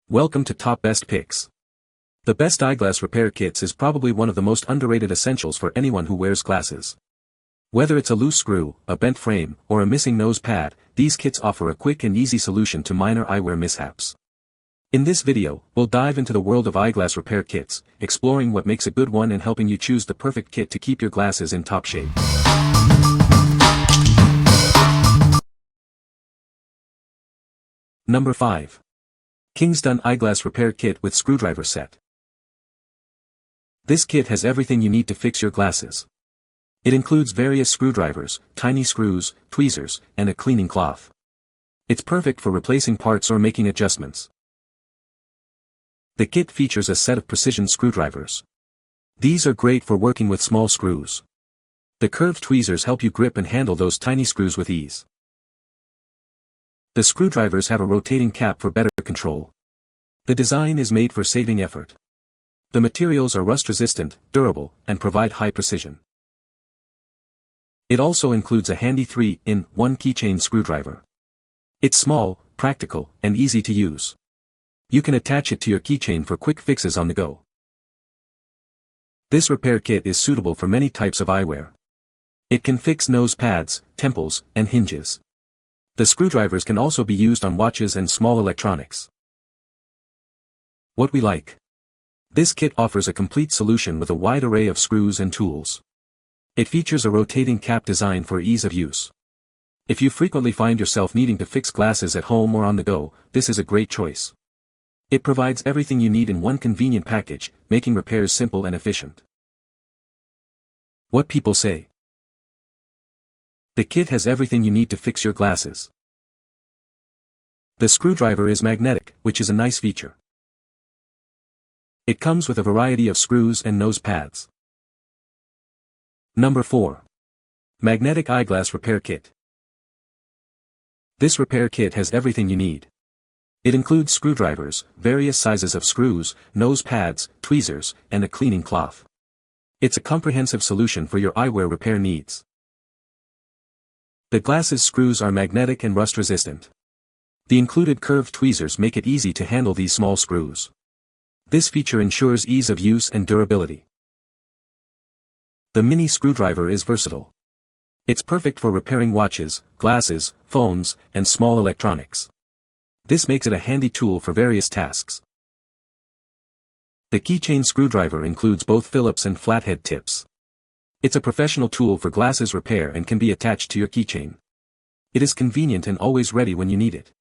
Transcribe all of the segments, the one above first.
Welcome to Top Best Picks. The best eyeglass repair kits is probably one of the most underrated essentials for anyone who wears glasses. Whether it's a loose screw, a bent frame, or a missing nose pad, these kits offer a quick and easy solution to minor eyewear mishaps. In this video, we'll dive into the world of eyeglass repair kits, exploring what makes a good one and helping you choose the perfect kit to keep your glasses in top shape. Number 5. Kingsdun Eyeglass Repair Kit with Screwdriver Set. This kit has everything you need to fix your glasses. It includes various screwdrivers, tiny screws, tweezers, and a cleaning cloth. It's perfect for replacing parts or making adjustments. The kit features a set of precision screwdrivers. These are great for working with small screws. The curved tweezers help you grip and handle those tiny screws with ease. The screwdrivers have a rotating cap for better control. The design is made for saving effort. The materials are rust-resistant, durable, and provide high precision. It also includes a handy 3-in-1 keychain screwdriver. It's small, practical, and easy to use. You can attach it to your keychain for quick fixes on the go. This repair kit is suitable for many types of eyewear. It can fix nose pads, temples, and hinges. The screwdrivers can also be used on watches and small electronics. What we like. This kit offers a complete solution with a wide array of screws and tools. It features a rotating cap design for ease of use. If you frequently find yourself needing to fix glasses at home or on the go, this is a great choice. It provides everything you need in one convenient package, making repairs simple and efficient. What people say. The kit has everything you need to fix your glasses. The screwdriver is magnetic, which is a nice feature. It comes with a variety of screws and nose pads. Number 4. Magnetic Eyeglass Repair Kit. This repair kit has everything you need. It includes screwdrivers, various sizes of screws, nose pads, tweezers, and a cleaning cloth. It's a comprehensive solution for your eyewear repair needs. The glasses screws are magnetic and rust-resistant. The included curved tweezers make it easy to handle these small screws. This feature ensures ease of use and durability. The mini screwdriver is versatile. It's perfect for repairing watches, glasses, phones, and small electronics. This makes it a handy tool for various tasks. The keychain screwdriver includes both Phillips and flathead tips. It's a professional tool for glasses repair and can be attached to your keychain. It is convenient and always ready when you need it.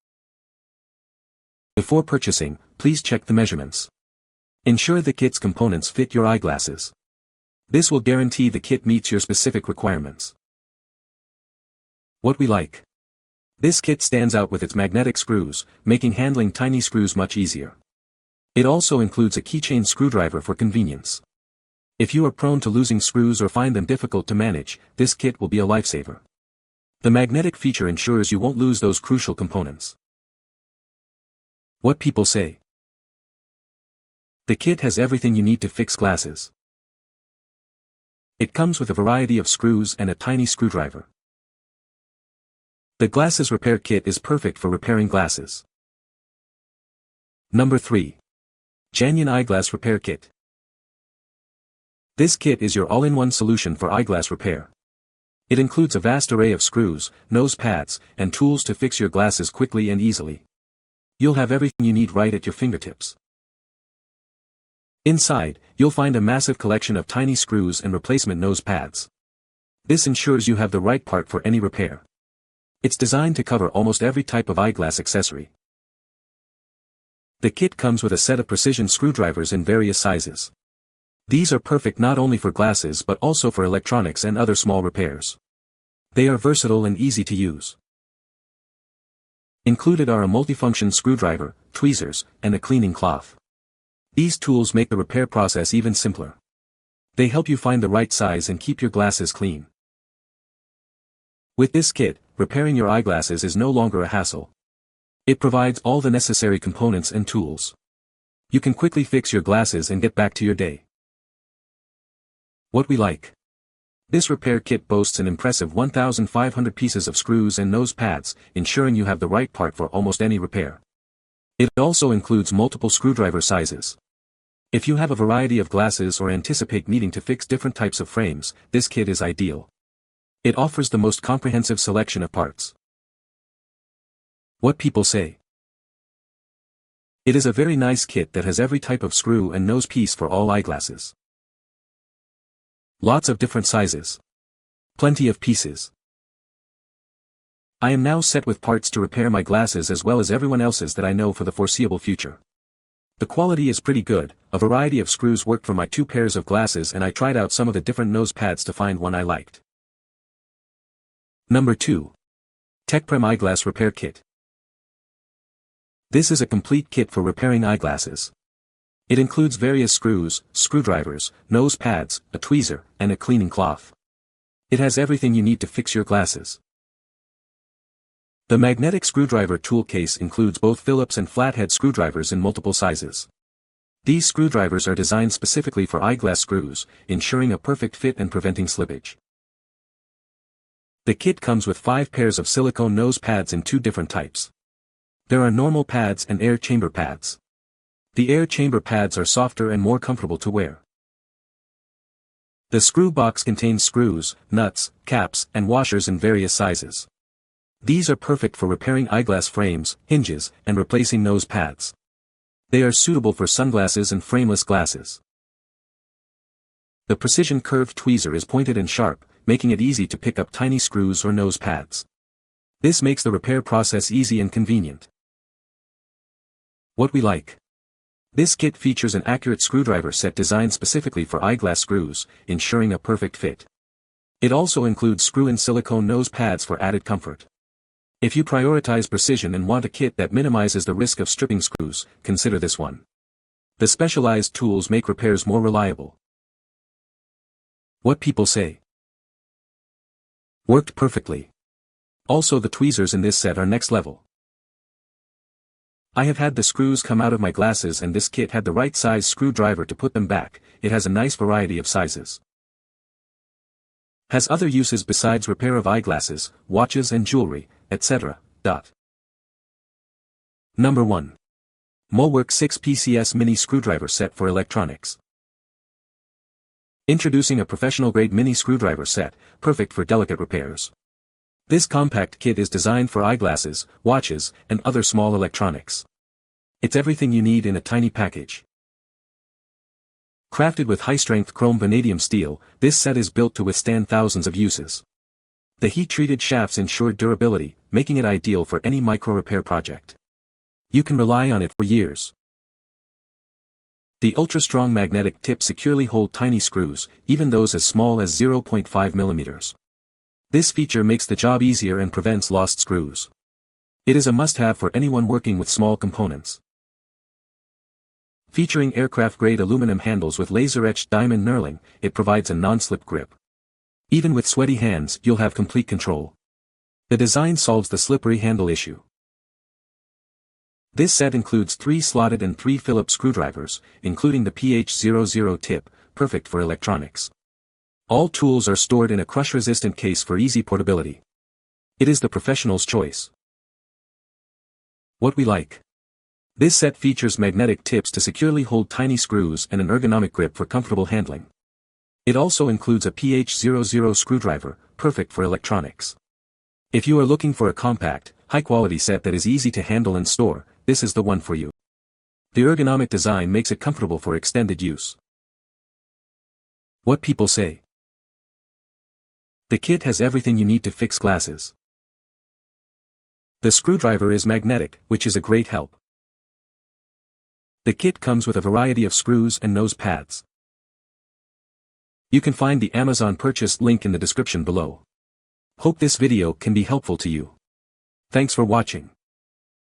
Before purchasing, please check the measurements. Ensure the kit's components fit your eyeglasses. This will guarantee the kit meets your specific requirements. What we like. This kit stands out with its magnetic screws, making handling tiny screws much easier. It also includes a keychain screwdriver for convenience. If you are prone to losing screws or find them difficult to manage, this kit will be a lifesaver. The magnetic feature ensures you won't lose those crucial components. What people say. The kit has everything you need to fix glasses. It comes with a variety of screws and a tiny screwdriver. The glasses repair kit is perfect for repairing glasses. Number 3. JANYUN Eyeglass Repair Kit. This kit is your all-in-one solution for eyeglass repair. It includes a vast array of screws, nose pads, and tools to fix your glasses quickly and easily. You'll have everything you need right at your fingertips. Inside, you'll find a massive collection of tiny screws and replacement nose pads. This ensures you have the right part for any repair. It's designed to cover almost every type of eyeglass accessory. The kit comes with a set of precision screwdrivers in various sizes. These are perfect not only for glasses but also for electronics and other small repairs. They are versatile and easy to use. Included are a multifunction screwdriver, tweezers, and a cleaning cloth. These tools make the repair process even simpler. They help you find the right size and keep your glasses clean. With this kit, repairing your eyeglasses is no longer a hassle. It provides all the necessary components and tools. You can quickly fix your glasses and get back to your day. What we like. This repair kit boasts an impressive 1,500 pieces of screws and nose pads, ensuring you have the right part for almost any repair. It also includes multiple screwdriver sizes. If you have a variety of glasses or anticipate needing to fix different types of frames, this kit is ideal. It offers the most comprehensive selection of parts. What people say. It is a very nice kit that has every type of screw and nose piece for all eyeglasses. Lots of different sizes. Plenty of pieces. I am now set with parts to repair my glasses as well as everyone else's that I know for the foreseeable future. The quality is pretty good, a variety of screws worked for my 2 pairs of glasses and I tried out some of the different nose pads to find one I liked. Number 2. TEKPREM Eyeglass Repair Kit. This is a complete kit for repairing eyeglasses. It includes various screws, screwdrivers, nose pads, a tweezer, and a cleaning cloth. It has everything you need to fix your glasses. The magnetic screwdriver tool case includes both Phillips and flathead screwdrivers in multiple sizes. These screwdrivers are designed specifically for eyeglass screws, ensuring a perfect fit and preventing slippage. The kit comes with 5 pairs of silicone nose pads in 2 different types. There are normal pads and air chamber pads. The air chamber pads are softer and more comfortable to wear. The screw box contains screws, nuts, caps, and washers in various sizes. These are perfect for repairing eyeglass frames, hinges, and replacing nose pads. They are suitable for sunglasses and frameless glasses. The precision curved tweezer is pointed and sharp, making it easy to pick up tiny screws or nose pads. This makes the repair process easy and convenient. What we like. This kit features an accurate screwdriver set designed specifically for eyeglass screws, ensuring a perfect fit. It also includes screw-in silicone nose pads for added comfort. If you prioritize precision and want a kit that minimizes the risk of stripping screws, consider this one. The specialized tools make repairs more reliable. What people say. Worked perfectly. Also, the tweezers in this set are next level. I have had the screws come out of my glasses and this kit had the right size screwdriver to put them back. It has a nice variety of sizes. Has other uses besides repair of eyeglasses, watches and jewelry, etc. Number 1. MULWARK 6 PCS Mini Screwdriver Set for Electronics. Introducing a professional-grade mini screwdriver set, perfect for delicate repairs. This compact kit is designed for eyeglasses, watches, and other small electronics. It's everything you need in a tiny package. Crafted with high-strength chrome vanadium steel, this set is built to withstand thousands of uses. The heat-treated shafts ensure durability, making it ideal for any micro-repair project. You can rely on it for years. The ultra-strong magnetic tips securely hold tiny screws, even those as small as 0.5 mm. This feature makes the job easier and prevents lost screws. It is a must-have for anyone working with small components. Featuring aircraft-grade aluminum handles with laser-etched diamond knurling, it provides a non-slip grip. Even with sweaty hands, you'll have complete control. The design solves the slippery handle issue. This set includes 3 slotted and 3 Phillips screwdrivers, including the PH00 tip, perfect for electronics. All tools are stored in a crush-resistant case for easy portability. It is the professional's choice. What we like. This set features magnetic tips to securely hold tiny screws and an ergonomic grip for comfortable handling. It also includes a PH00 screwdriver, perfect for electronics. If you are looking for a compact, high-quality set that is easy to handle and store, this is the one for you. The ergonomic design makes it comfortable for extended use. What people say. The kit has everything you need to fix glasses. The screwdriver is magnetic, which is a great help. The kit comes with a variety of screws and nose pads. You can find the Amazon purchase link in the description below. Hope this video can be helpful to you. Thanks for watching.